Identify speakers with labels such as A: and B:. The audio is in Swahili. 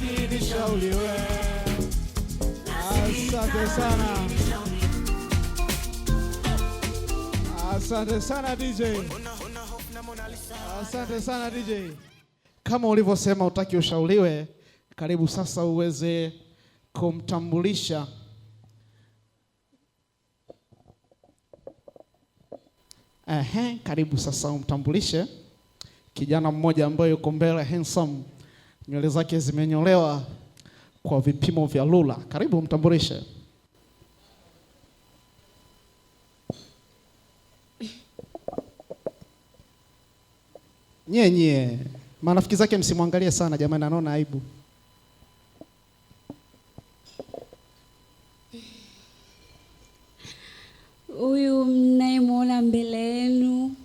A: nishauriwe. Asante sana. Asante sana DJ. Asante sana DJ. Kama ulivyosema utaki ushauriwe, karibu sasa uweze kumtambulisha karibu sasa umtambulishe kijana mmoja ambaye yuko mbele, handsome, nywele zake zimenyolewa kwa vipimo vya lula. Karibu umtambulishe. Nye marafiki zake msimwangalie sana jamani, anaona aibu.
B: Huyu mnayemwona mbele yenu